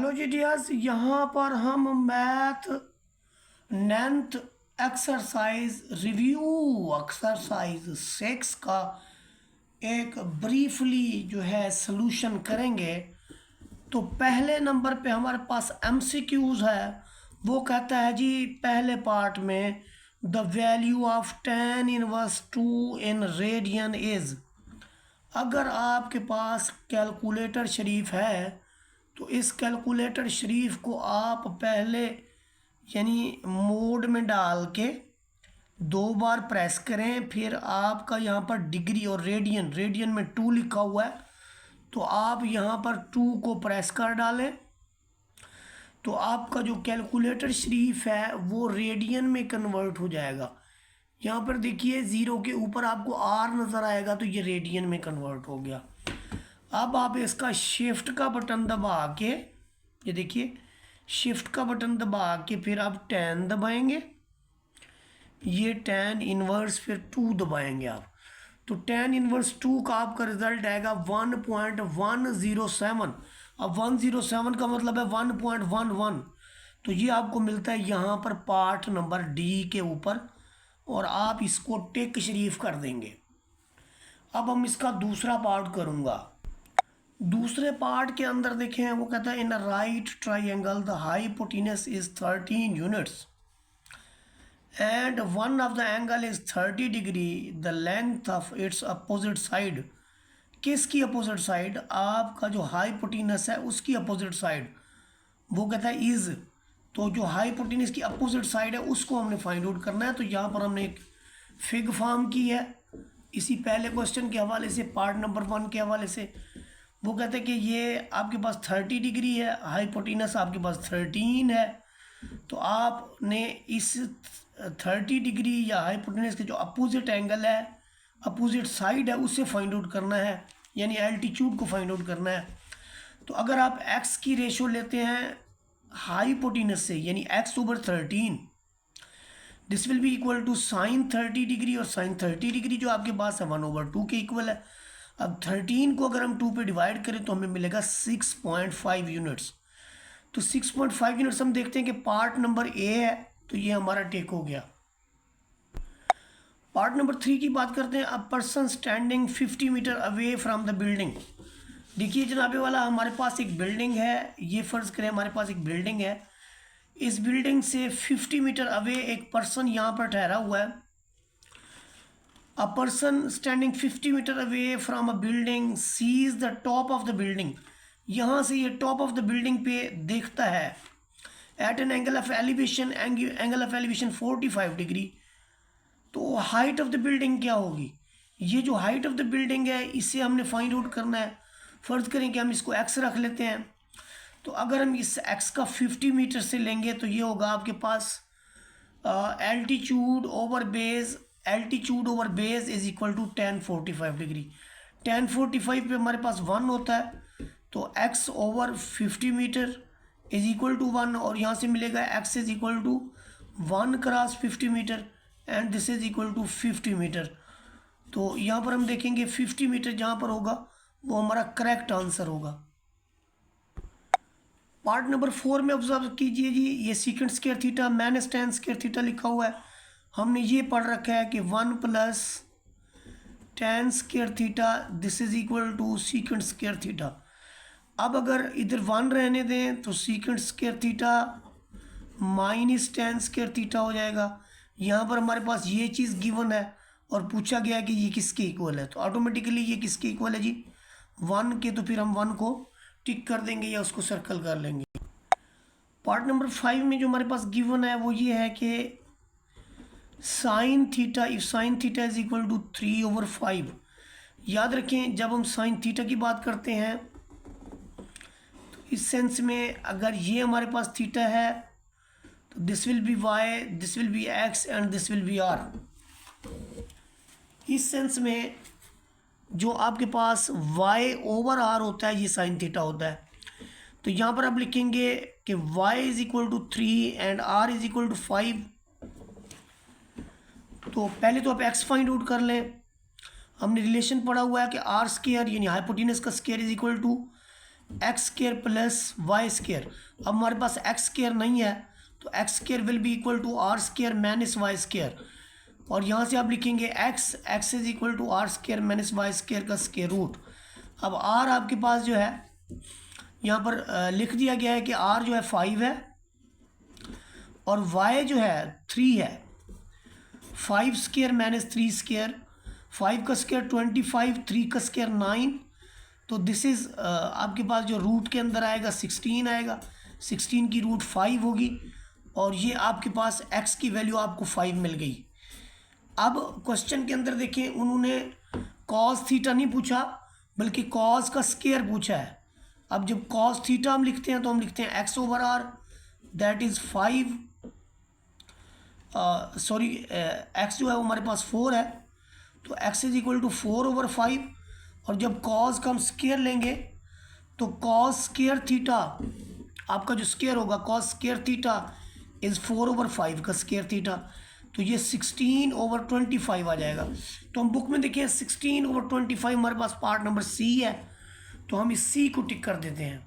Hello जी dears, यहाँ पर हम math 9th exercise review exercise 6 का एक ब्रीफली जो है सॉल्यूशन करेंगे। तो पहले नंबर पे हमारे पास एमसीक्यूज है। वो कहता है जी पहले पार्ट में the value of tan inverse 2 in radian is. अगर आपके पास कैलकुलेटर शरीफ है तो इस कैलकुलेटर शरीफ को आप पहले यानी मोड में डाल के 2 बार प्रेस करें। फिर आपका यहाँ पर डिग्री और रेडियन में 2 लिखा हुआ है, तो आप यहाँ पर 2 को प्रेस कर डालें तो आपका जो कैलकुलेटर शरीफ है वो रेडियन में कन्वर्ट हो जाएगा। यहाँ पर देखिए 0 के ऊपर आपको R नज़र आएगा, तो ये रेडियन में कन्वर्ट हो गया। अब आप इसका शिफ्ट का बटन दबा के, ये देखिए शिफ्ट का बटन दबा के फिर आप 10 दबाएंगे, ये tan इनवर्स फिर 2 दबाएंगे आप, तो tan इनवर्स 2 का आपका रिजल्ट आएगा 1.107। अब 107 का मतलब है 1.11, तो ये आपको मिलता है यहाँ पर पार्ट नंबर डी के ऊपर, और आप इसको टिक शरीफ कर देंगे। अब हम इसका दूसरा पार्ट करूँगा। दूसरे पार्ट के अंदर देखें, वो कहता है in a right triangle the hypotenuse is 13 units and one of the angle is 30 degree, the length of its opposite side. किसकी अपोजिट साइड? आपका जो हाइपोटेनस है उसकी अपोजिट साइड। वो कहता है इज, तो जो हाइपोटेनस की अपोजिट साइड है उसको हमने फाइंड आउट करना है। तो यहाँ पर हमने एक फिग फॉर्म की है इसी पहले क्वेश्चन के हवाले से, पार्ट नंबर 1 के हवाले से। वो कहते हैं कि ये आपके पास 30 डिग्री है, हाइपोटेनस आपके पास 13 है, तो आपने इस 30 डिग्री या हाइपोटेनस के जो अपोजिट एंगल है, अपोजिट साइड है, उससे फाइंड आउट करना है, यानी एल्टीट्यूड को फाइंड आउट करना है। तो अगर आप x की रेशो लेते हैं हाइपोटेनस से, यानी x/13, this will be equal to sine 30 degree, और साइन 30 डिग्री जो आपके पास है 1/2 के इक्वल है। अब 13 को अगर हम 2 पे डिवाइड करें तो हमें मिलेगा 6.5 यूनिट्स। तो 6.5 यूनिट्स हम देखते हैं कि पार्ट नंबर ए है, तो ये हमारा टेक हो गया। पार्ट नंबर 3 की बात करते हैं। A person standing 50 metre away from the building. देखिए जनाबे वाला, हमारे पास एक बिल्डिंग है, ये फ़र्ज़ करें हमारे पास एक बिल्डिंग है। इस बिल्डिंग से 50 मीटर अवे एक पर्सन यहाँ पर ठहरा हुआ है। A person standing 50 meter away from a building sees the top of the building। यहाँ से ये टॉप ऑफ द बिल्डिंग पे देखता है at an angle of elevation 45 degree. तो हाइट ऑफ द बिल्डिंग क्या होगी? ये जो हाइट ऑफ द बिल्डिंग है इसे हमने फाइंड आउट करना है। फ़र्ज़ करें कि हम इसको x रख लेते हैं, तो अगर हम इस x का 50 मीटर से लेंगे तो ये होगा आपके पास altitude over base is equal to tan 45 degree. tan 45 पे हमारे पास 1 होता है, तो x over 50 metre is equal to 1, और यहाँ से मिलेगा x is equal to 1 cross 50 metre and this is equal to 50 metre. तो यहाँ पर हम देखेंगे 50 मीटर जहाँ पर होगा वो हमारा करेक्ट आंसर होगा। पार्ट नंबर 4 में ऑब्जर्व कीजिए जी, ये secant square theta man stand square theta लिखा हुआ है। हमने ये पढ़ रखा है कि 1 plus tan square theta this is equal to secant square theta. अब अगर इधर 1 रहने दें तो secant square theta minus tan square theta हो जाएगा। यहाँ पर हमारे पास ये चीज़ गिवन है और पूछा गया है कि ये किसके इक्वल है, तो ऑटोमेटिकली ये किसके इक्वल है जी? 1 के, तो फिर हम 1 को टिक कर देंगे या उसको सर्कल कर लेंगे। पार्ट नंबर 5 में जो हमारे पास गिवन है वो ये है कि sine theta, if sine theta is equal to 3/5। याद रखें जब हम साइन थीटा की बात करते हैं तो इस सेंस में अगर ये हमारे पास थीटा है तो this will be y, this will be x and this will be r. इस सेंस में जो आपके पास y/r होता है ये साइन थीटा होता है। तो यहाँ पर आप लिखेंगे कि y is equal to 3 and r is equal to 5। तो पहले तो आप x फाइंड आउट कर लें। हमने रिलेशन पढ़ा हुआ है कि r स्क्वायर यानी हाइपोटेनस का square is equal to x square plus y square. अब हमारे पास एक्स स्केयर नहीं है तो x square will be equal to r square minus y square, और यहाँ से आप लिखेंगे x is equal to r square minus y square का स्केयर रूट। अब आर आपके पास जो है यहाँ पर लिख दिया गया है कि आर जो है 5 है और वाई जो है 3 है। 5 स्केयर माइनस 3 स्केयर, 5 का स्केयर 25, 3 का स्केयर 9, तो दिस इज़ आपके पास जो रूट के अंदर आएगा 16 आएगा, 16 की रूट 5 होगी, और ये आपके पास x की वैल्यू आपको 5 मिल गई। अब क्वेश्चन के अंदर देखें, उन्होंने कॉस थीटा नहीं पूछा बल्कि कॉस का स्केयर पूछा है। अब जब कॉस थीटा हम लिखते हैं तो हम लिखते हैं x/r, that is 5, sorry x जो है वो हमारे पास 4 है, तो x इज इक्वल टू 4/5, और जब कॉस का हम स्केयर लेंगे तो कॉस स्केयर थीटा आपका जो स्केयर होगा, कॉस स्केयर थीटा इज़ 4/5 का स्केयर थीटा, तो ये 16/25 आ जाएगा। तो हम बुक में देखिए 16/25 हमारे पास पार्ट नंबर सी है, तो हम इस सी को टिक कर देते हैं।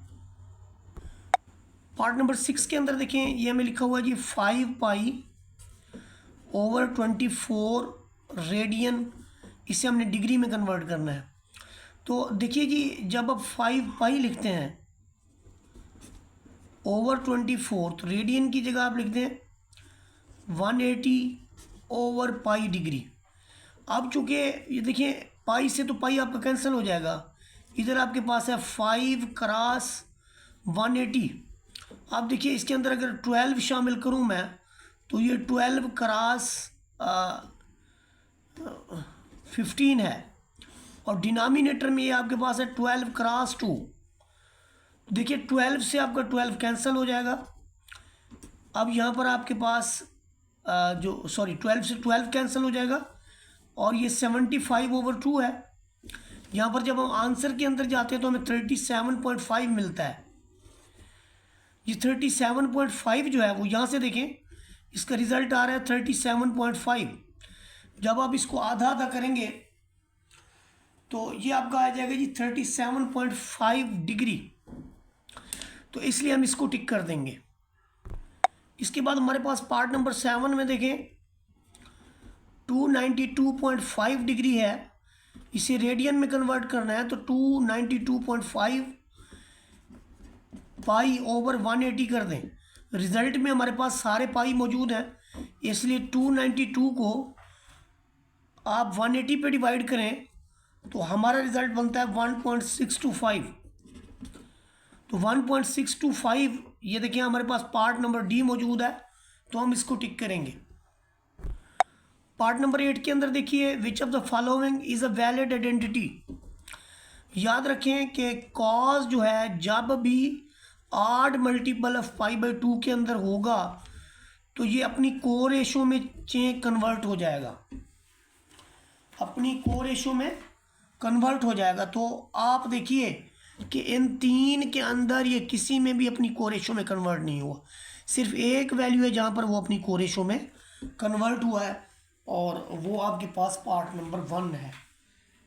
पार्ट नंबर 6 के अंदर देखें, ये हमें लिखा हुआ है जी 5π/24 रेडियन, इसे हमने डिग्री में कन्वर्ट करना है। तो देखिए जी, जब आप 5π लिखते हैं /24, तो रेडियन की जगह आप लिख दें 180/π डिग्री। अब चूँकि ये देखिए पाई से तो पाई आपका कैंसिल हो जाएगा, इधर आपके पास है 5 क्रॉस 180। अब देखिए इसके अंदर अगर 12 शामिल करूँ मैं, तो ये 12 क्रॉस 15 है, और डिनोमिनेटर में ये आपके पास है 12 क्रॉस 2। देखिए 12 से आपका 12 कैंसिल हो जाएगा। अब यहाँ पर आपके पास 12 से 12 कैंसिल हो जाएगा, और ये 75/2 है। यहाँ पर जब हम आंसर के अंदर जाते हैं तो हमें 37.5 मिलता है। ये 37.5 जो है वो यहाँ से देखें, इसका रिजल्ट आ रहा है 37.5। जब आप इसको आधा आधा करेंगे तो ये आपका आ जाएगा जी 37.5 डिग्री, तो इसलिए हम इसको टिक कर देंगे। इसके बाद हमारे पास पार्ट नंबर 7 में देखें 292.5 डिग्री है, इसे रेडियन में कन्वर्ट करना है, तो 292.5 π/180 कर दें। रिजल्ट में हमारे पास सारे पाई मौजूद हैं, इसलिए 292 को आप 180 पे डिवाइड करें तो हमारा रिजल्ट बनता है 1.625। तो 1.625 ये देखिए हमारे पास पार्ट नंबर डी मौजूद है, तो हम इसको टिक करेंगे। पार्ट नंबर 8 के अंदर देखिए, which of the following is a valid identity. याद रखें कि कॉज जो है जब भी ऑड मल्टीपल ऑफ π/2 के अंदर होगा तो ये अपनी कोरेशो में कन्वर्ट हो जाएगा, अपनी कोरेशो में कन्वर्ट हो जाएगा। तो आप देखिए कि इन 3 के अंदर ये किसी में भी अपनी कोरेशो में कन्वर्ट नहीं हुआ, सिर्फ एक वैल्यू है जहाँ पर वो अपनी कोरेशो में कन्वर्ट हुआ है, और वो आपके पास पार्ट नंबर 1 है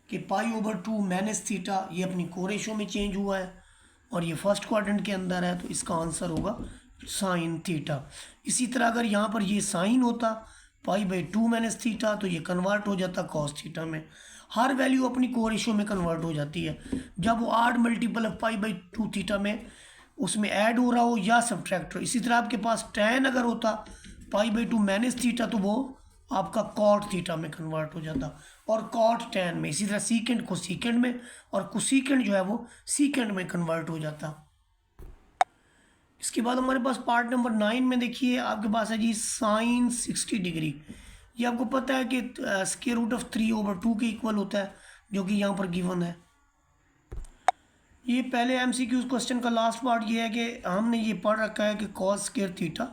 कि π/2 माइनस थीटा ये अपनी कोरेशो में चेंज हुआ है, और ये फर्स्ट क्वाड्रेंट के अंदर है, तो इसका आंसर होगा साइन थीटा। इसी तरह अगर यहाँ पर ये साइन होता π/2 माइनस थीटा, तो ये कन्वर्ट हो जाता कॉस थीटा में। हर वैल्यू अपनी कोरेशो में कन्वर्ट हो जाती है, जब वो ऑड मल्टीपल ऑफ π/2 थीटा में उसमें ऐड हो रहा हो या सब्ट्रैक्ट हो। इसी तरह आपके पास tan अगर होता π/2 माइनस थीटा, तो वो आपका कॉट थीटा में कन्वर्ट हो जाता, और कॉट tan में। इसी तरह सीकेंड को सीकेंड में, और कोसीकेंड जो है वो सीकेंड में कन्वर्ट हो जाता। इसके बाद हमारे पास पार्ट नंबर 9 में देखिए आपके पास है जी साइन 60 डिग्री। ये आपको पता है कि स्क्वायर रूट ऑफ 3/2 के इक्वल होता है, जो कि यहाँ पर गिवन है। ये पहले MCQ क्वेश्चन का लास्ट पार्ट ये है कि हमने ये पढ़ रखा है कि cos square theta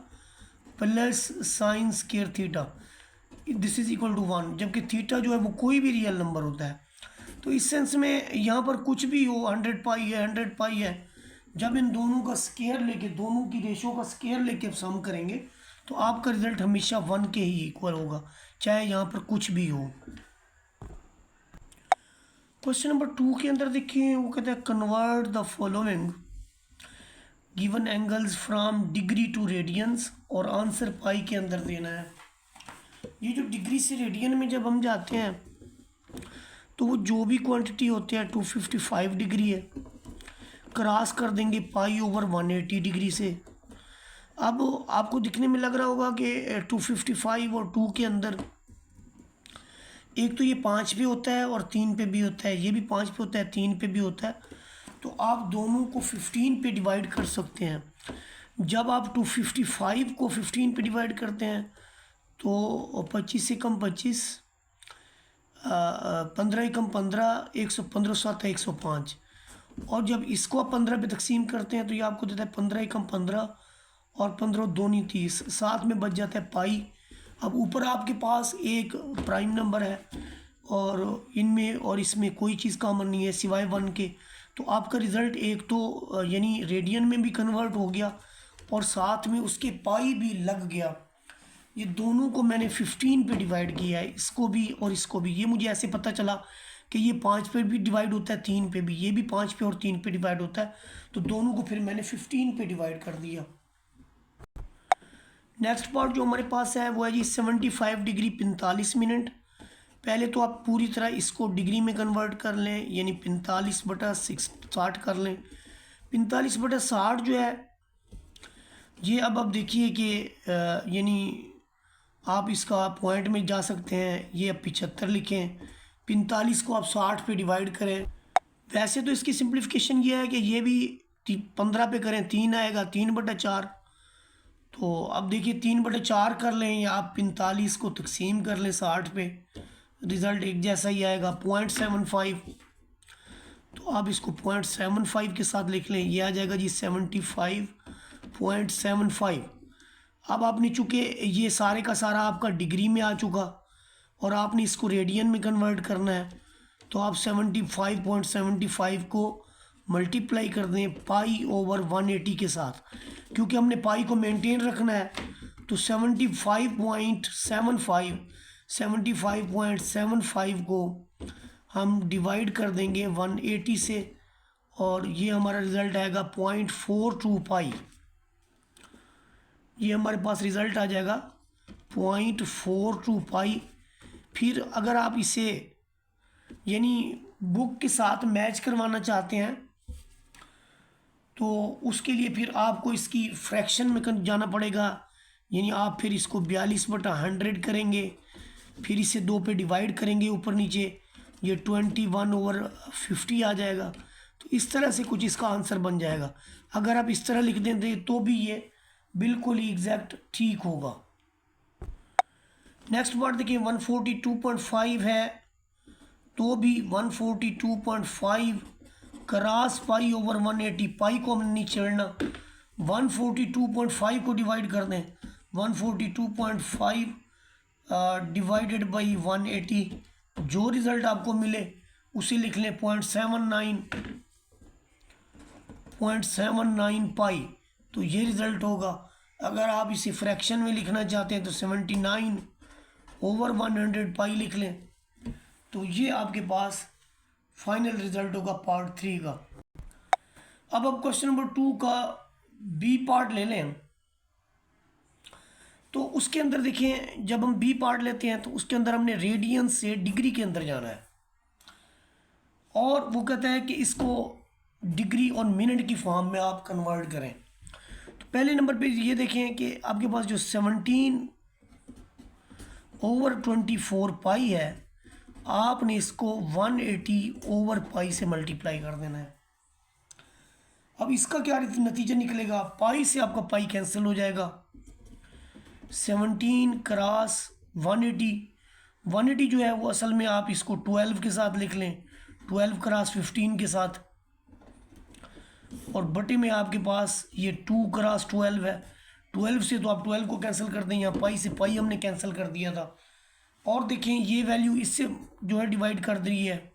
plus sine square theta this is equal to 1, जबकि थीटा जो है वो कोई भी रियल नंबर होता है। तो इस सेंस में यहाँ पर कुछ भी हो, 100π है 100π है, जब इन दोनों का स्क्वायर लेके, दोनों की रेशो का स्क्वायर लेके सम करेंगे तो आपका रिजल्ट हमेशा 1 के ही इक्वल होगा, चाहे यहाँ पर कुछ भी हो। क्वेश्चन नंबर 2 के अंदर देखिए वो कहते हैं convert the following given angles from degree to radians, और आंसर पाई के अंदर देना है। ये जो डिग्री से रेडियन में जब हम जाते हैं तो वो जो भी क्वांटिटी होती है 255 डिग्री है, क्रॉस कर देंगे पाई ओवर 180 डिग्री से। अब आपको दिखने में लग रहा होगा कि 255 और 2 के अंदर एक तो ये 5 पे होता है और 3 पे भी होता है, ये भी 5 पे होता है 3 पे भी होता है, तो आप दोनों को 15 पे डिवाइड कर सकते हैं। जब आप 255 को 15 पे डिवाइड करते हैं तो 25 से कम 25, 15 ही कम 15, 115 7 105, और जब इसको आप 15 पे तकसीम करते हैं तो ये आपको देता है 15 ही कम 15 और 15 दूनी 30, साथ में बच जाता है पाई। अब ऊपर आपके पास एक प्राइम नंबर है और इनमें और इसमें कोई चीज़ कॉमन नहीं है सिवाय 1 के, तो आपका रिज़ल्ट एक तो यानी रेडियन में भी कन्वर्ट हो गया और साथ में उसके पाई भी लग गया। ये दोनों को मैंने 15 पे डिवाइड किया है, इसको भी और इसको भी। ये मुझे ऐसे पता चला कि ये 5 पे भी डिवाइड होता है 3 पे भी, ये भी 5 पे और 3 पे डिवाइड होता है, तो दोनों को फिर मैंने 15 पे डिवाइड कर दिया। नेक्स्ट पार्ट जो हमारे पास है वो है जी 75 डिग्री 45 मिनट। पहले तो आप पूरी तरह इसको डिग्री में कन्वर्ट कर लें, यानी 45/60 कर लें। 45/60 जो है ये अब देखिए कि यानी आप इसका पॉइंट में जा सकते हैं, ये अब 75 लिखें, 45 को आप 60 पे डिवाइड करें। वैसे तो इसकी सिंप्लीफिकेशन ये है कि ये भी 15 पे करें, 3 आएगा, 3/4। तो अब देखिए 3/4 कर लें या आप 45 को तकसीम कर लें 60 पे, रिज़ल्ट एक जैसा ही आएगा 0.75। तो आप इसको 0.75 के साथ लिख लें, ये आ जाएगा जी 75.75। अब आपने चूँकि ये सारे का सारा आपका डिग्री में आ चुका और आपने इसको रेडियन में कन्वर्ट करना है, तो आप 75.75 को मल्टीप्लाई कर दें पाई ओवर 180 के साथ, क्योंकि हमने पाई को मेंटेन रखना है। तो 75.75 को हम डिवाइड कर देंगे 180 से और ये हमारा रिज़ल्ट आएगा 0.42 पाई। ये हमारे पास रिज़ल्ट आ जाएगा 0.42 पाई। फिर अगर आप इसे यानी बुक के साथ मैच करवाना चाहते हैं तो उसके लिए फिर आपको इसकी फ्रैक्शन में जाना पड़ेगा, यानी आप फिर इसको 42/100 करेंगे, फिर इसे 2 पे डिवाइड करेंगे ऊपर नीचे, ये 21/50 आ जाएगा। तो इस तरह से कुछ इसका आंसर बन जाएगा। अगर आप इस तरह लिख देंगे तो भी ये बिल्कुल ही एग्जैक्ट ठीक होगा। नेक्स्ट पार्ट देखिए 142.5 है, तो भी 142.5 क्रॉस पाई ओवर 180, पाई को हमने नहीं छेड़ना, 142.5 को डिवाइड कर दें, 142.5 डिवाइडेड बाई 180, जो रिज़ल्ट आपको मिले उसे लिख लें 0.79 पाई, तो ये रिज़ल्ट होगा। अगर आप इसे फ्रैक्शन में लिखना चाहते हैं तो 79/100 पाई लिख लें, तो ये आपके पास फाइनल रिजल्ट होगा पार्ट 3 का। अब क्वेश्चन नंबर 2 का बी पार्ट ले लें, तो उसके अंदर देखिए जब हम बी पार्ट लेते हैं तो उसके अंदर हमने रेडियन से डिग्री के अंदर जाना है और वो कहता है कि इसको डिग्री और मिनट की फॉर्म में आप कन्वर्ट करें। तो पहले नंबर पे ये देखें कि आपके पास जो 17/24 पाई है, आपने इसको 180/पाई से मल्टीप्लाई कर देना है। अब इसका क्या नतीजा निकलेगा, पाई से आपका पाई कैंसिल हो जाएगा, 17 क्रॉस 180 जो है वो असल में आप इसको 12 के साथ लिख लें, 12 क्रॉस 15 के साथ, और बटे में आपके पास ये 2 क्रॉस 12 है, 12 से तो आप 12 को कैंसिल कर दें, यहाँ पाई से पाई हमने कैंसिल कर दिया था। और देखें ये वैल्यू इससे जो है डिवाइड कर दी है,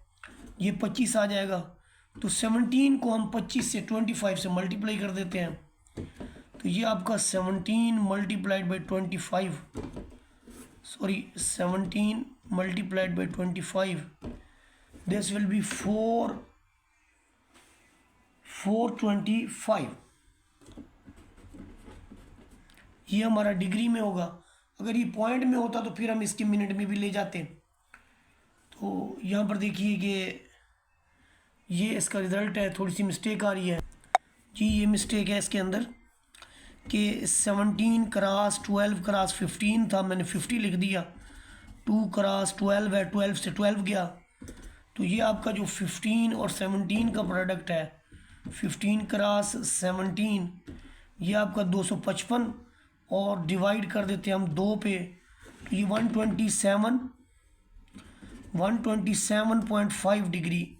ये 25 आ जाएगा। तो 17 को हम 25 से 25 से मल्टीप्लाई कर देते हैं, तो ये आपका 17 multiplied by 25, sorry 17 multiplied by 25, this will B 425। ये हमारा डिग्री में होगा। अगर ये पॉइंट में होता तो फिर हम इसके मिनट में भी ले जाते। तो यहाँ पर देखिए कि ये इसका रिज़ल्ट है। थोड़ी सी मिस्टेक आ रही है जी, ये मिस्टेक है इसके अंदर कि 17x12x15 था, मैंने 50 लिख दिया। 2x12 है, 12 से 12 गया, तो ये आपका जो 15 और 17 का प्रोडक्ट है, 15x17 ये आपका 255, और डिवाइड कर देते हैं हम 2 पे, तो ये 127.5 डिग्री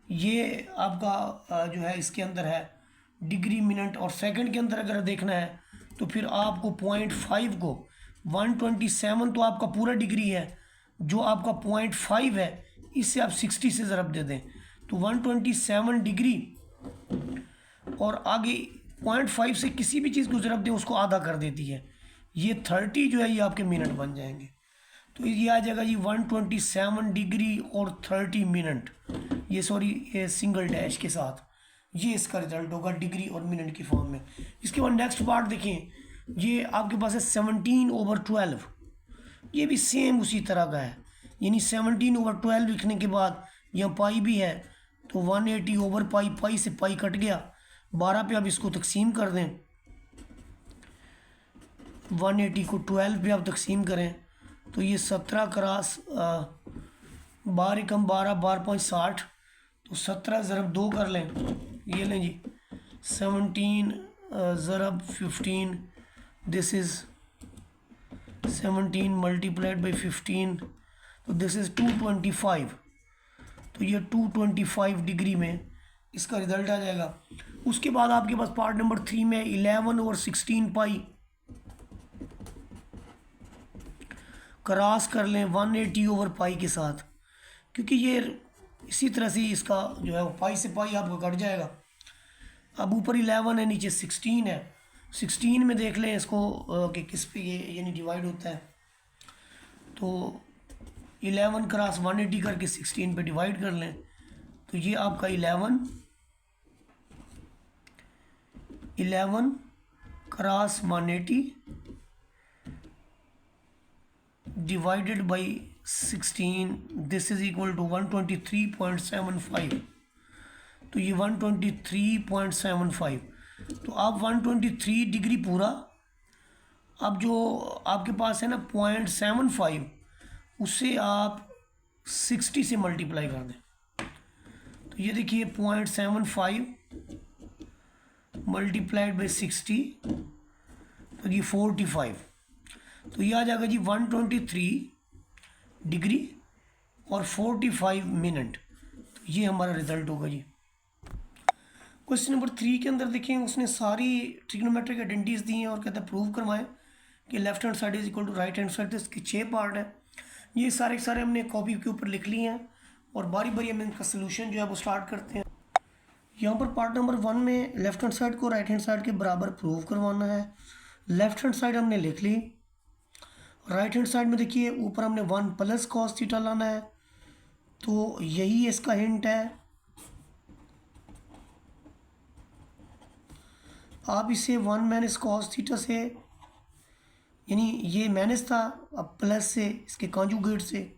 ये आपका जो है इसके अंदर है डिग्री मिनट। और सेकंड के अंदर अगर देखना है तो फिर आपको 0.5 को 127 तो आपका पूरा डिग्री है, जो आपका 0.5 है इससे आप 60 से ज़रब दे दें तो 127 डिग्री, और आगे 0.5 से किसी भी चीज़ को ज़रब दें उसको आधा कर देती है। ये 30 जो है ये आपके मिनट बन जाएंगे। तो ये आ जाएगा जी 127 डिग्री और 30 मिनट, ये सॉरी ये सिंगल डैश के साथ, ये इसका रिजल्ट होगा डिग्री और मिनट की फॉर्म में। इसके बाद नेक्स्ट पार्ट देखें, ये आपके पास है 17/12, ये भी सेम उसी तरह का है, यानी 17/12 लिखने के बाद यहाँ पाई भी है तो 180/पाई, पाई से पाई कट गया, 12 पे आप इसको तकसीम कर दें, 180 को 12 पे आप तकसीम करें तो ये 17x12 कम 12, 12.60, तो 17 ज़रब 2 कर लें, ये लें जी 17 ज़रब 15, दिस इज़ 17 मल्टीप्लाइड बाई 15, तो दिस इज़ 225, तो ये 225 डिग्री में इसका रिज़ल्ट आ जाएगा। उसके बाद आपके पास पार्ट नंबर 3 में 11/16 पाई क्रॉस कर लें 180/पाई के साथ, क्योंकि ये इसी तरह से इसका जो है पाई से पाई आपका कट जाएगा। अब ऊपर 11 है, नीचे 16 है, 16 में देख लें इसको कि किस पे ये यानी डिवाइड होता है, तो 11 क्रॉस 180 करके 16 पे डिवाइड कर लें, तो ये आपका 11 cross 180 divided by 16, this is equal to 123.75, तो ये 123.75, तो आप 123 डिग्री पूरा, अब जो आपके पास है ना 0.75 उससे आप 60 से मल्टीप्लाई कर दें, तो ये देखिए 0.75 मल्टीप्लाइड बाई 60, तो ये 45, तो ये आ जाएगा जी 123 डिग्री और 45 मिनट, तो ये हमारा रिजल्ट होगा जी। क्वेश्चन नंबर 3 के अंदर देखें, उसने सारी ट्रिग्नोमेट्रिक आइडेंटिटीज दी हैं और कहता है प्रूव करवाएं कि left hand side is equal to right hand side. इसके 6 पार्ट है, ये सारे हमने कॉपी के ऊपर लिख लिए हैं और बारी बारी हम इनका सोल्यूशन जो है वो स्टार्ट करते हैं। यहाँ पर पार्ट नंबर 1 में लेफ्ट हैंड साइड को राइट हैंड साइड के बराबर प्रूव करवाना है। लेफ्ट हैंड साइड हमने लिख ली, राइट हैंड साइड में देखिए ऊपर हमने 1 प्लस कॉस थीटा लाना है, तो यही इसका हिंट है। आप इसे 1 माइनस कॉस थीटा से, यानी ये माइनस था, अब प्लस से इसके कॉन्जुगेट से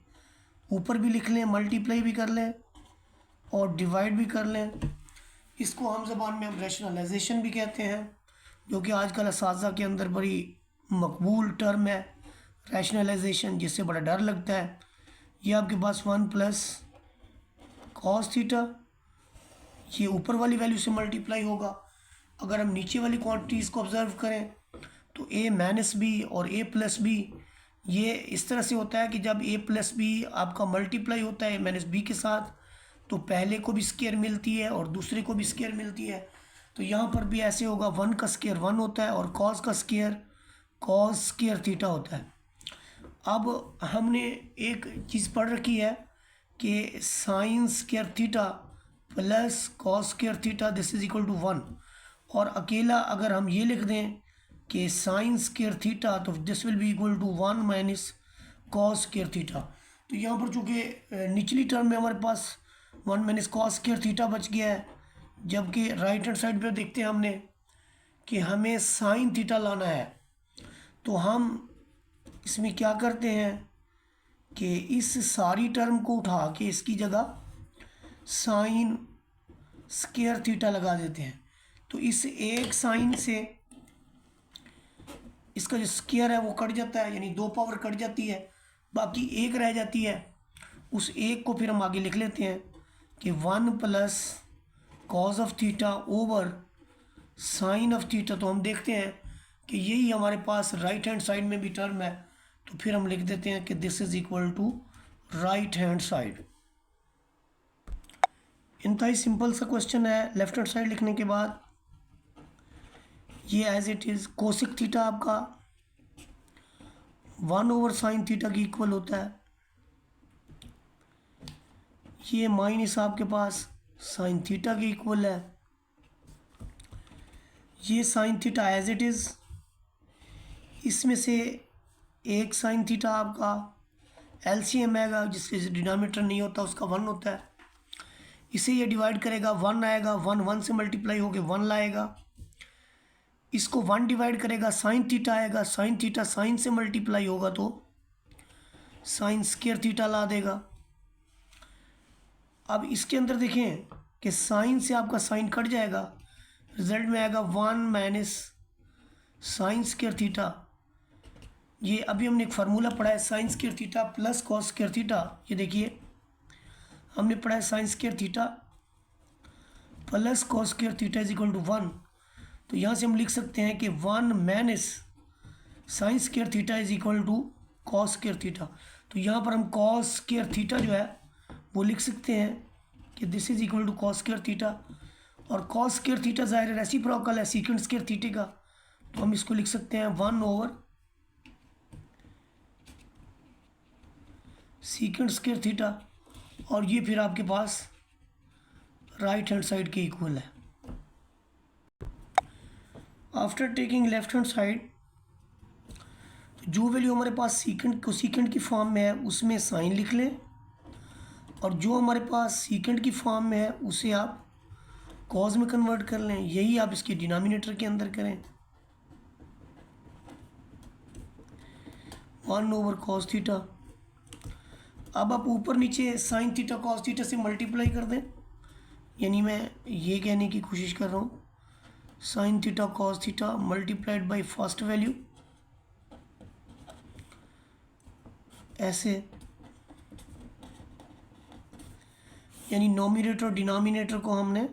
ऊपर भी लिख लें, मल्टीप्लाई भी कर लें और डिवाइड भी कर लें। इसको हम ज़बान में हम रैशनलाइजेशन भी कहते हैं, जो कि आजकल असातिज़ा के अंदर बड़ी मकबूल टर्म है रैशनलाइजेशन, जिससे बड़ा डर लगता है। ये आपके पास 1 प्लस कॉस थीटा, ये ऊपर वाली वैल्यू से मल्टीप्लाई होगा। अगर हम नीचे वाली क्वांटिटीज़ को ऑब्ज़र्व करें तो a माइनस बी और a प्लस बी, ये इस तरह से होता है कि जब a प्लस बी आपका मल्टीप्लाई होता है माइनस बी के साथ, तो पहले को भी स्केयर मिलती है और दूसरे को भी स्केयर मिलती है। तो यहाँ पर भी ऐसे होगा, 1 का स्केयर 1 होता है और कॉस का स्केयर कॉस स्केयर थीटा होता है। अब हमने एक चीज़ पढ़ रखी है कि sine square theta plus cos square theta this is equal to 1, और अकेला अगर हम ये लिख दें कि साइन स्केयर थीटा, तो this will be equal to 1 minus cos square theta. तो यहाँ पर चूँकि निचली टर्म में हमारे पास 1 माइनस कॉस स्केयर थीटा बच गया है, जबकि राइट हैंड साइड पे देखते हैं हमने कि हमें साइन थीटा लाना है। तो हम इसमें क्या करते हैं कि इस सारी टर्म को उठा के इसकी जगह साइन स्क्वायर थीटा लगा देते हैं। तो इस एक साइन से इसका जो स्क्वायर है वो कट जाता है, यानी 2 पावर कट जाती है, बाकी 1 रह जाती है। उस 1 को फिर हम आगे लिख लेते हैं कि 1 plus cos of theta over sine of theta. तो हम देखते हैं कि यही हमारे पास राइट हैंड साइड में भी टर्म है, तो फिर हम लिख देते हैं कि this is equal to right hand side. इंतहाई सिंपल सा क्वेश्चन है। लेफ्ट हैंड साइड लिखने के बाद ये as it is cosec theta आपका 1 ओवर साइन थीटा की इक्वल होता है। ये माइनस आपके पास साइन थीटा की इक्वल है। ये sine theta as it is, इसमें से एक साइन थीटा आपका एलसीएम आएगा, जिसके डिनोमिनेटर नहीं होता उसका 1 होता है। इसे ये डिवाइड करेगा, 1 आएगा, 1 से मल्टीप्लाई होके 1 लाएगा। इसको 1 डिवाइड करेगा, साइन थीटा आएगा, साइन थीटा साइन से मल्टीप्लाई होगा तो साइन स्क्वायर थीटा ला देगा। अब इसके अंदर देखें कि साइन से आपका साइन कट जाएगा, रिजल्ट में आएगा 1 माइनस साइन स्क्वायर थीटा। ये अभी हमने एक फार्मूला पढ़ा है, sine square theta plus cos square theta. ये देखिए हमने पढ़ा है sine square theta plus cos square theta is equal to 1। तो यहाँ से हम लिख सकते हैं कि 1 minus sine square theta is equal to cos square theta. तो यहाँ पर हम कॉस स्क्वायर थीटा जो है वो लिख सकते हैं कि this is equal to cos square theta. और कॉस स्क्वायर थीटा ज़ाहिर है रेसिप्रोकल है सीकेंट स्क्वायर थीटा का, तो हम इसको लिख सकते हैं 1 ओवर सीकेंट स्क्वायर थीटा। और ये फिर आपके पास राइट हैंड साइड के इक्वल है। After taking left hand side, तो जो वैल्यू हमारे पास सीकेंट कोसीकेंट की फॉर्म में है उसमें साइन लिख लें, और जो हमारे पास सीकेंट की फॉर्म में है उसे आप कॉज में कन्वर्ट कर लें। यही आप इसके डिनोमिनेटर के अंदर करें, 1 ओवर कॉस थीटा। अब आप ऊपर नीचे साइन थीटा कॉस थीटा से मल्टीप्लाई कर दें, यानी मैं ये कहने की कोशिश कर रहा हूँ sine theta cos theta multiplied by first value, ऐसे, यानी नोमिनेटर और डिनोमिनेटर को हमने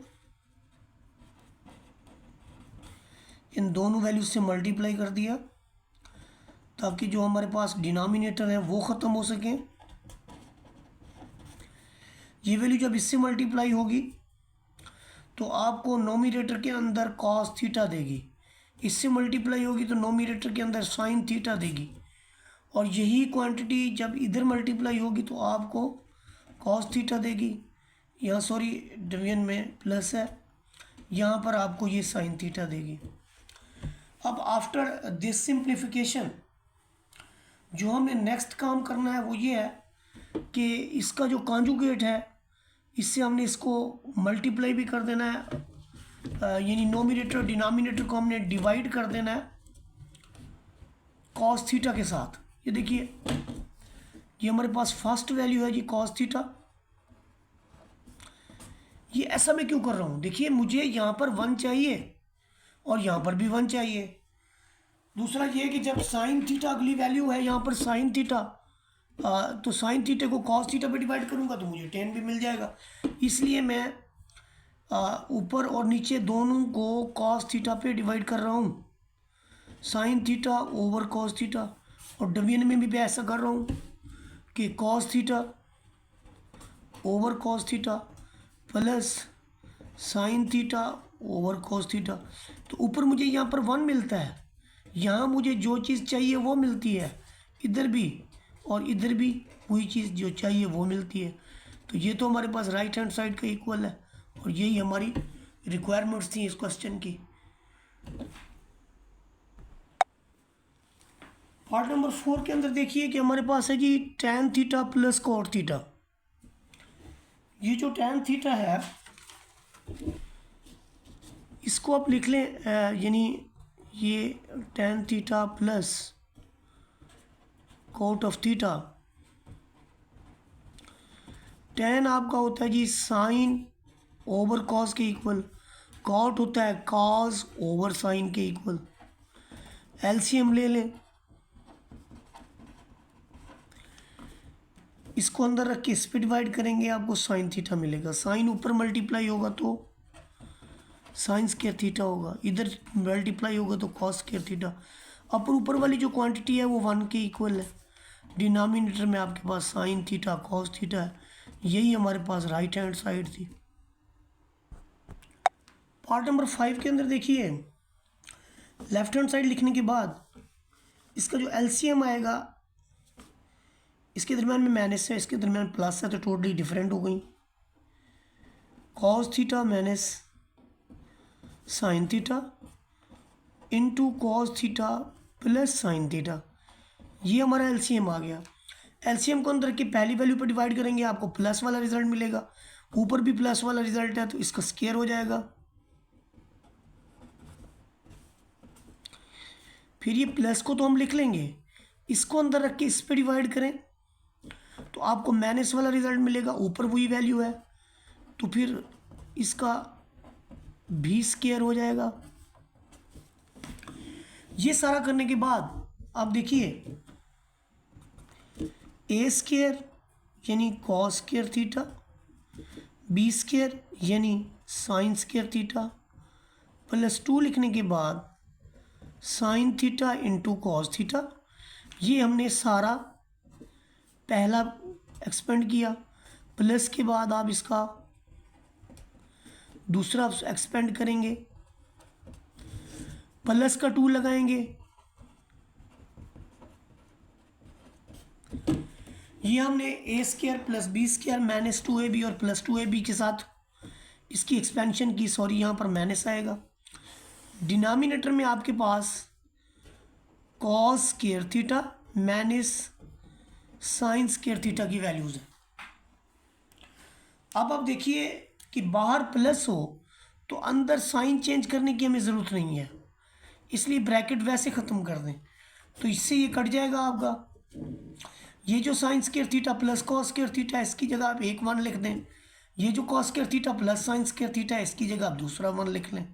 इन दोनों वैल्यूज से मल्टीप्लाई कर दिया ताकि जो हमारे पास डिनोमिनेटर है वो ख़त्म हो सके। ये वैल्यू जब इससे मल्टीप्लाई होगी तो आपको नोमिनेटर के अंदर कॉस थीटा देगी, इससे मल्टीप्लाई होगी तो नोमिनेटर के अंदर साइन थीटा देगी, और यही क्वांटिटी जब इधर मल्टीप्लाई होगी तो आपको कॉस थीटा देगी। यहाँ सॉरी डिवीजन में प्लस है, यहाँ पर आपको ये साइन थीटा देगी। अब आफ्टर दिस सिंप्लीफिकेशन जो हमें नेक्स्ट काम करना है वो ये है कि इसका जो कॉन्जुगेट है इससे हमने इसको मल्टीप्लाई भी कर देना है, यानी नोमिनेटर और डिनोमिनेटर को हमने डिवाइड कर देना है कॉस थीटा के साथ। ये देखिए ये हमारे पास फर्स्ट वैल्यू है जी कॉस थीटा। ये ऐसा मैं क्यों कर रहा हूँ, देखिए मुझे यहाँ पर 1 चाहिए और यहाँ पर भी 1 चाहिए। दूसरा ये कि जब साइन थीटा अगली वैल्यू है यहाँ पर साइन थीटा, तो साइन थीटा को कॉस थीटा पे डिवाइड करूँगा तो मुझे 10 भी मिल जाएगा। इसलिए मैं ऊपर और नीचे दोनों को कॉस थीटा पे डिवाइड कर रहा हूँ, sine theta over cos theta. और डिवीजन में भी मैं ऐसा कर रहा हूँ कि cos theta over cos theta plus sine theta over cos theta. तो ऊपर मुझे यहाँ पर 1 मिलता है, यहाँ मुझे जो चीज़ चाहिए वो मिलती है, इधर भी और इधर भी वही चीज़ जो चाहिए वो मिलती है। तो ये तो हमारे पास राइट हैंड साइड का इक्वल है, और यही हमारी रिक्वायरमेंट्स थी इस क्वेश्चन की। पार्ट नंबर 4 के अंदर देखिए कि हमारे पास है जी tan theta plus cot theta. ये जो tan थीटा है इसको आप लिख लें, यानी ये tan theta plus cot of theta, tan आपका होता है जी साइन ओवर कॉस के इक्वल, कॉट होता है कॉस ओवर साइन के इक्वल। एलसीएम ले लें, इसको अंदर रख के इस पे डिवाइड करेंगे, आपको साइन थीटा मिलेगा। साइन ऊपर मल्टीप्लाई होगा तो साइन स्क्वायर थीटा होगा, इधर मल्टीप्लाई होगा तो कॉस स्क्वायर थीटा। अपर ऊपर वाली जो क्वांटिटी है वो 1 के इक्वल है। डिनोमिनेटर में आपके पास साइन थीटा कॉस थीटा है, यही हमारे पास राइट हैंड साइड थी। पार्ट नंबर 5 के अंदर देखिए, लेफ्ट हैंड साइड लिखने के बाद इसका जो एलसीएम आएगा, इसके दरम्यान में माइनस है, इसके दरम्यान प्लस है, तो टोटली डिफरेंट हो गई। Cos theta minus sign theta into cos theta plus sine theta, ये हमारा एलसीएम आ गया। एलसीएम को अंदर के पहली वैल्यू पर डिवाइड करेंगे, आपको प्लस वाला रिजल्ट मिलेगा। ऊपर भी प्लस वाला रिजल्ट है तो इसका स्क्वायर हो जाएगा। फिर ये प्लस को तो हम लिख लेंगे, इसको अंदर रख के इस पर डिवाइड करें तो आपको माइनस वाला रिजल्ट मिलेगा। ऊपर वही वैल्यू है तो फिर इसका भी स्क्वायर हो जाएगा। ये सारा करने के बाद आप देखिए, ए स्क्वायर यानी cos square theta, b square यानी साइन स्क्वायर थीटा, प्लस 2 लिखने के बाद sine theta into cos theta. ये हमने सारा पहला एक्सपेंड किया, प्लस के बाद आप इसका दूसरा एक्सपेंड करेंगे, प्लस का 2 लगाएंगे, ये हमने A square plus B square minus 2ab और प्लस 2ab के साथ इसकी एक्सपेंशन की। सॉरी, यहाँ पर माइनस आएगा। डिनोमिनेटर में आपके पास cos square theta minus sine square theta की वैल्यूज़ है। अब आप देखिए कि बाहर प्लस हो तो अंदर साइन चेंज करने की हमें ज़रूरत नहीं है, इसलिए ब्रैकेट वैसे ख़त्म कर दें तो इससे ये कट जाएगा आपका। ये जो sign square theta plus cos square theta है, इसकी जगह आप 1 लिख दें। ये जो cos square theta plus sine square theta है, इसकी जगह आप दूसरा 1 लिख लें।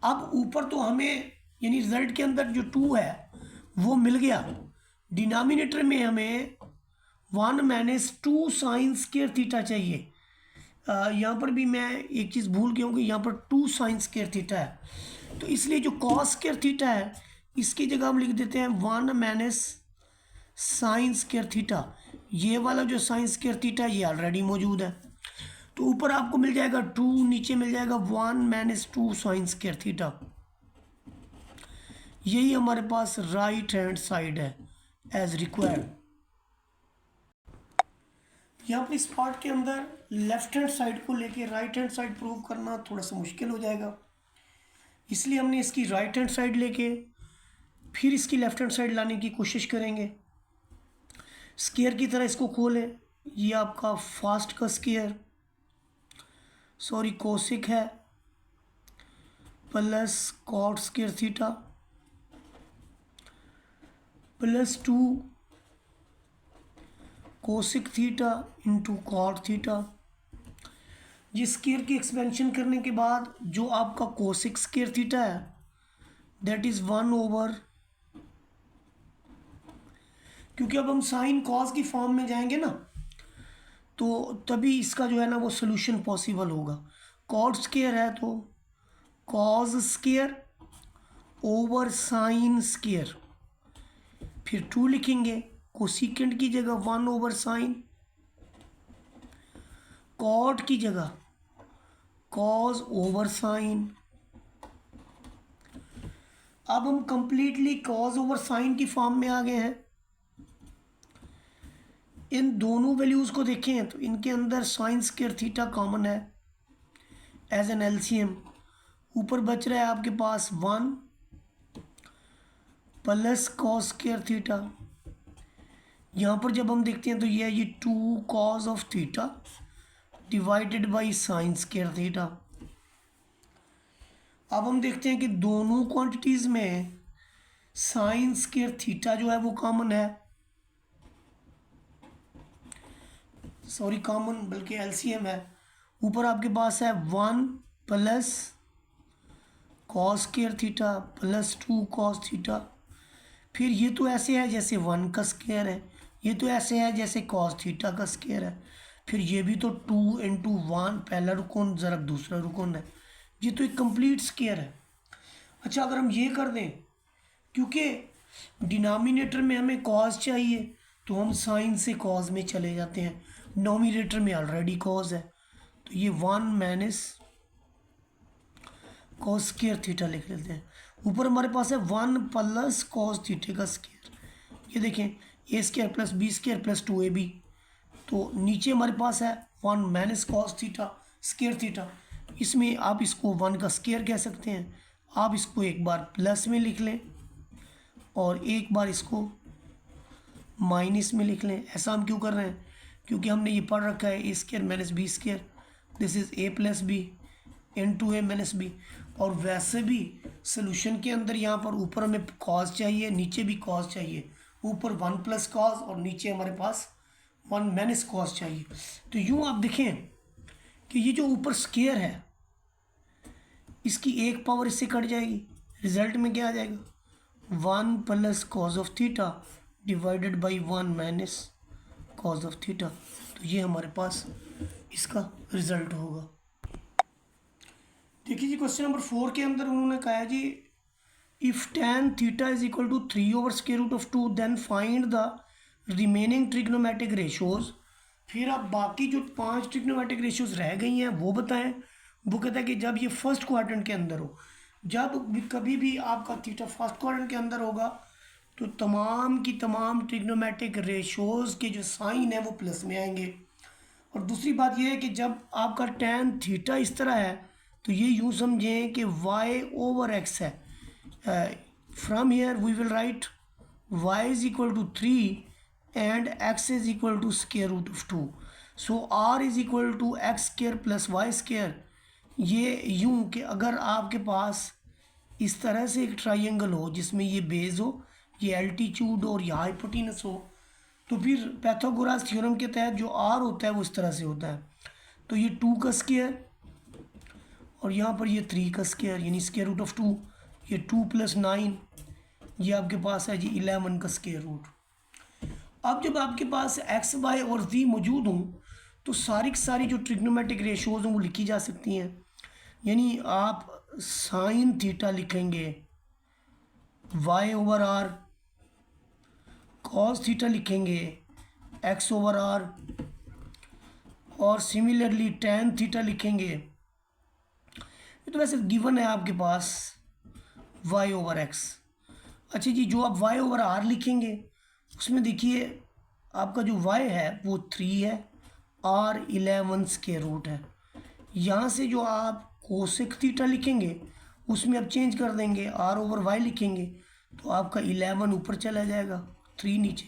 अब ऊपर तो हमें यानी रिजल्ट के अंदर जो 2 है वो मिल गया, डिनोमिनेटर में हमें 1 माइनस 2 साइन स्क्वायर थीटा चाहिए। यहाँ पर भी मैं एक चीज़ भूल गया हूँ कि यहाँ पर 2 साइन स्क्वायर थीटा है, तो इसलिए जो कॉस स्क्वायर थीटा है इसकी जगह हम लिख देते हैं 1 माइनस साइन स्क्वायर थीटा। ये वाला जो साइन स्क्वायर थीटा ये ऑलरेडी मौजूद है, तो ऊपर आपको मिल जाएगा 2, नीचे मिल जाएगा 1 माइनस 2 साइन स्क्वायर थीटा। यही हमारे पास राइट हैंड साइड है एज रिक्वायर्ड। यहाँ पर इस पार्ट के अंदर लेफ्ट हैंड साइड को लेके राइट हैंड साइड प्रूव करना थोड़ा सा मुश्किल हो जाएगा, इसलिए हमने इसकी राइट हैंड साइड लेके फिर इसकी लेफ्ट हैंड साइड लाने की कोशिश करेंगे। स्क्वायर की तरह इसको खोलें, ये आपका फास्ट का स्क्वायर सॉरी कोसिक है plus cot square theta plus 2 cosec theta into cot theta. ये स्क्वायर की एक्सपेंशन करने के बाद जो आपका कोसिक स्क्वायर थीटा है दैट इज़ 1 ओवर, क्योंकि अब हम साइन कॉस की फॉर्म में जाएंगे ना तो तभी इसका जो है ना वो सोल्यूशन पॉसिबल होगा। कॉट स्क्वायर है तो cos square over sine square, फिर 2 लिखेंगे, कोसिकेंट की जगह 1 ओवर साइन, कॉट की जगह कॉस ओवर साइन। अब हम कंप्लीटली कॉस ओवर साइन की फॉर्म में आ गए हैं। इन दोनों वैल्यूज़ को देखें तो इनके अंदर साइन स्क्वायर थीटा कॉमन है एज एन एलसीएम। ऊपर बच रहा है आपके पास 1 प्लस कॉस स्क्वायर थीटा। यहाँ पर जब हम देखते हैं तो ये है ये 2 cos of theta divided by sine square theta. अब हम देखते हैं कि दोनों क्वांटिटीज़ में साइन स्क्वायर थीटा जो है वो कॉमन है, सॉरी कॉमन बल्कि एलसीएम है, ऊपर आपके पास है 1 plus cos square theta plus 2 cos theta. फिर ये तो ऐसे है जैसे 1 का स्क्वायर है, ये तो ऐसे है जैसे कॉस थीटा का स्क्वायर है। फिर ये भी तो 2 इंटू 1 पहला रुकन ज़रा दूसरा रुकन है, ये तो एक कंप्लीट स्क्वायर है। अच्छा अगर हम ये कर दें, क्योंकि डिनोमिनेटर में हमें कॉस चाहिए तो हम साइन से कॉस में चले जाते हैं, नोमिनेटर में ऑलरेडी कॉस है, तो ये 1 माइनस कॉस स्क्वायर थीटा लिख लेते हैं। ऊपर हमारे पास है 1 प्लस कॉस थीटे का स्क्वायर, ये देखें A square plus B square plus 2ab। तो नीचे हमारे पास है 1 minus cos theta square theta, इसमें आप इसको 1 का स्क्वायर कह सकते हैं। आप इसको एक बार प्लस में लिख लें और एक बार इसको माइनस में लिख लें। ऐसा हम क्यों कर रहे हैं, क्योंकि हमने ये पढ़ रखा है A square minus B square, this is A plus B into A minus B. और वैसे भी सोल्यूशन के अंदर यहाँ पर ऊपर हमें कॉस चाहिए, नीचे भी कॉस चाहिए, ऊपर 1 प्लस कॉस और नीचे हमारे पास 1 माइनस कॉस चाहिए। तो यूँ आप देखें कि ये जो ऊपर स्क्वायर है इसकी एक पावर इससे कट जाएगी, रिजल्ट में क्या आ जाएगा 1 plus cos of theta divided by 1 minus cos of theta. तो ये हमारे पास इसका रिजल्ट होगा। देखिए जी क्वेश्चन नंबर 4 के अंदर उन्होंने कहा है जी if tan theta is equal to 3 over square root of 2 then find the remaining trigonometric ratios. फिर आप बाकी जो 5 ट्रिग्नोमेट्रिक रेशोज़ रह गई हैं वो बताएं। वो कहता है कि जब ये फर्स्ट क्वाड्रेंट के अंदर हो, जब भी कभी भी आपका थीटा फर्स्ट क्वाड्रेंट के अंदर होगा तो तमाम की तमाम ट्रिग्नोमेट्रिक रेशोज़ के जो साइन है वो प्लस में आएंगे। और दूसरी बात यह है कि जब आपका tan थीटा इस तरह है तो ये यूँ समझें कि y ओवर x है। From here we will write y is equal to 3 and x is equal to square root of 2। So r is equal to x square plus y square. ये यूँ कि अगर आपके पास इस तरह से एक ट्राइंगल हो जिसमें ये बेस हो, ये एल्टीट्यूड और ये हाइपोटेनस हो, तो फिर पाइथागोरस थ्योरम के तहत जो r होता है वो इस तरह से होता है। तो ये 2 का स्क्वायर और यहाँ पर ये 3 का स्क्वायर यानी स्क्वायर रूट ऑफ 2, ये 2 प्लस 9, ये आपके पास है जी 11 का स्क्वायर रूट। अब जब आपके पास एक्स वाई और z मौजूद हों तो सारी की सारी जो ट्रिग्नोमेट्रिक रेशोज़ हों वो लिखी जा सकती हैं। यानी आप साइन थीटा लिखेंगे y over r, cos theta लिखेंगे x ओवर r, और सिमिलरली tan थीटा लिखेंगे। ये तो वैसे गिवन है आपके पास y ओवर x। अच्छा जी जो आप y ओवर r लिखेंगे उसमें देखिए आपका जो y है वो 3 है, r 11 स्क्वायर रूट है। यहाँ से जो आप कोसेक थीटा लिखेंगे उसमें आप चेंज कर देंगे, r ओवर y लिखेंगे तो आपका 11 ऊपर चला जाएगा, 3 नीचे।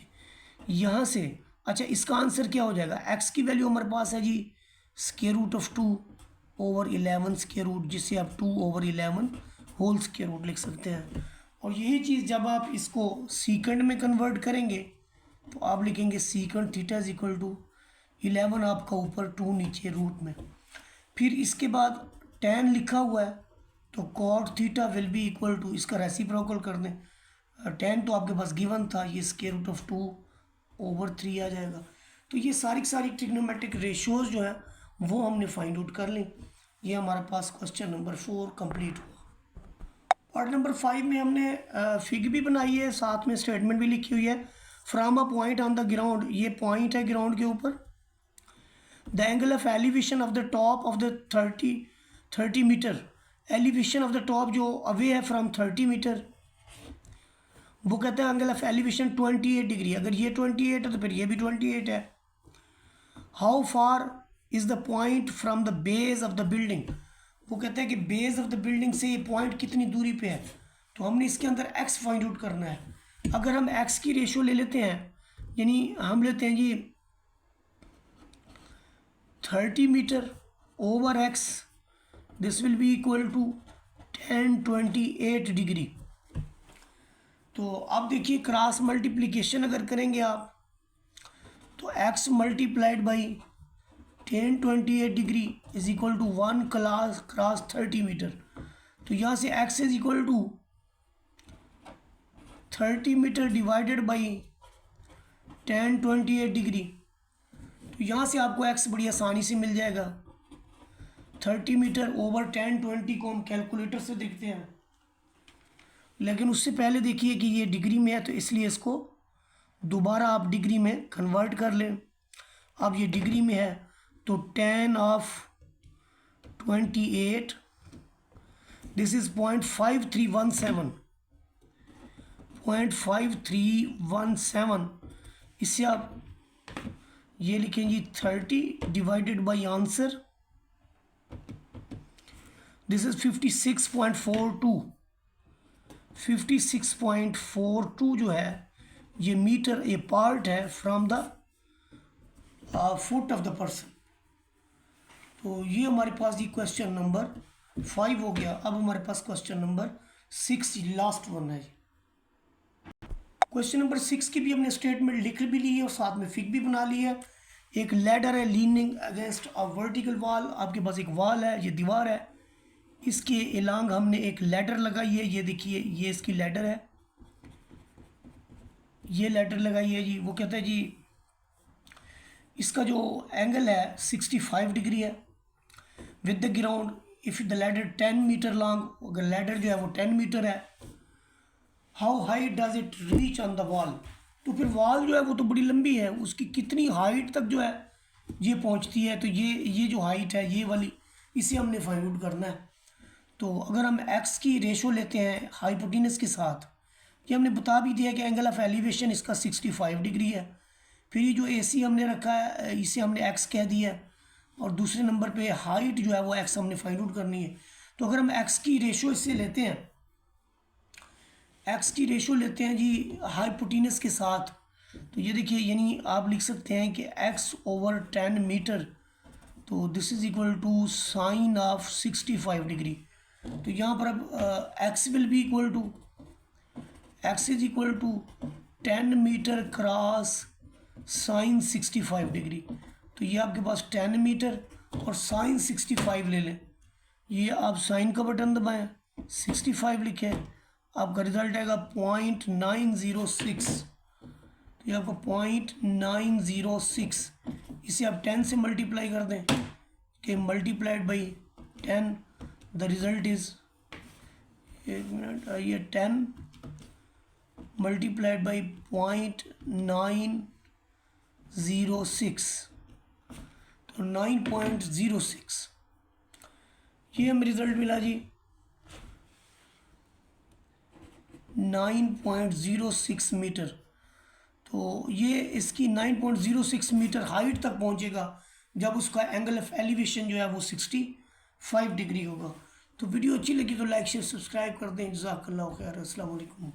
यहाँ से अच्छा इसका आंसर क्या हो जाएगा, x की वैल्यू हमारे पास है जी square root of 2 over 11 square root, जिससे आप 2 ओवर 11 होल स्क्वायर रूट लिख सकते हैं। और यही चीज़ जब आप इसको सीकेंड में कन्वर्ट करेंगे तो आप लिखेंगे secant theta is equal to 11 आपका ऊपर 2 नीचे रूट में। फिर इसके बाद tan लिखा हुआ है तो cot theta will be equal to, इसका रेसिप्रोकल कर दें, tan तो आपके पास गिवन था, ये स्क्वायर रूट ऑफ 2 ओवर 3 आ जाएगा। तो ये सारी की सारी ट्रिग्नोमेट्रिक रेशोज़ जो है वो हमने फाइंड आउट कर ली। ये हमारे पास क्वेश्चन नंबर 4 कंप्लीट हुआ। पार्ट नंबर 5 में हमने फिग भी बनाई है, साथ में स्टेटमेंट भी लिखी हुई है। From a point on the ground, ये पॉइंट है ग्राउंड के ऊपर। The angle of elevation of the top of the 30 metre, elevation of the top जो अवे है फ्रॉम 30 मीटर, वो कहते हैं एंगल ऑफ एलिवेशन 28 डिग्री। अगर ये 28 है तो फिर ये भी 28 है। How far is the point from the base of the building, वो कहते हैं कि बेस ऑफ द बिल्डिंग से ये पॉइंट कितनी दूरी पे है, तो हमने इसके अंदर x फाइंड आउट करना है। अगर हम x की रेशियो ले लेते हैं, यानी हम लेते हैं जी 30 metre over x, this will be equal to 1028 degree. तो अब देखिए क्रॉस मल्टीप्लिकेशन अगर करेंगे आप तो x multiplied by 1028 degree is equal to 1 cross 30 metre. तो यहाँ से x is equal to 30 metre divided by 1028 degree. तो यहाँ से आपको x बड़ी आसानी से मिल जाएगा। 30 मीटर ओवर 1020 को हम कैलकुलेटर से देखते हैं, लेकिन उससे पहले देखिए कि ये डिग्री में है, तो इसलिए इसको दोबारा आप डिग्री में कन्वर्ट कर लें। अब ये डिग्री में है तो 10 ऑफ 28 दिस इज 0.5317 इससे आप ये लिखें जी 30 divided by answer this is 56.42 जो है ये मीटर ए पार्ट है from the foot of the person. तो ये हमारे पास ये क्वेश्चन नंबर 5 हो गया। अब हमारे पास क्वेश्चन नंबर 6 लास्ट वन है। क्वेश्चन नंबर 6 की भी हमने स्टेटमेंट लिख भी ली है और साथ में फिग भी बना ली है। एक लैडर है leaning against a vertical wall. आपके पास एक वॉल है, ये दीवार है, इसके इलांग हमने एक लैडर लगाई है। ये देखिए ये इसकी लैडर है, ये लैडर लगाई है जी। वो कहता है जी इसका जो एंगल है 65 डिग्री है with the ground if the ladder 10 metre long. अगर लैडर जो है वो 10 मीटर है, how high does it reach on the wall. तो फिर वॉल जो है वो तो बड़ी लंबी है, उसकी कितनी हाइट तक जो है ये पहुंचती है। तो ये जो हाइट है ये वाली, इसे हमने फाइंड आउट करना है। तो अगर हम x की रेशो लेते हैं हाइपोटेनस के साथ, ये हमने बता भी दिया कि एंगल ऑफ एलिवेशन इसका 65 डिग्री है। फिर ये जो AC हमने रखा है इसे हमने x कह दिया है, और दूसरे नंबर पे हाइट जो है वो x हमने फाइंड आउट करनी है। तो अगर हम x की रेशो इससे लेते हैं, x की रेशो लेते हैं जी हाइपोटेनस के साथ, तो ये देखिए यानी आप लिख सकते हैं कि x ओवर 10 मीटर, तो this is equal to sine of 65 degree. तो यहाँ पर अब x will be equal to x is equal to 10 metre cross sine 65 degree. तो ये आपके पास 10 मीटर और साइन 65 ले लें। ये आप साइन का बटन दबाएं, 65 लिखें, आपका रिजल्ट आएगा 0.906। तो ये आपको 0.906, इसे आप 10 से मल्टीप्लाई कर दें कि multiplied by 10 the result is, एक मिनट, ये 10 मल्टीप्लाइड बाई 0.906, तो 9.06 ये हमें रिज़ल्ट मिला जी। 9.06 मीटर। तो ये इसकी 9.06 मीटर हाइट तक पहुंचेगा जब उसका एंगल ऑफ एलिवेशन जो है वो 65 डिग्री होगा। तो वीडियो अच्छी लगी तो लाइक शेयर सब्सक्राइब कर दें। जज़ाकल्लाहु खैर। अस्सलाम वालेकुम।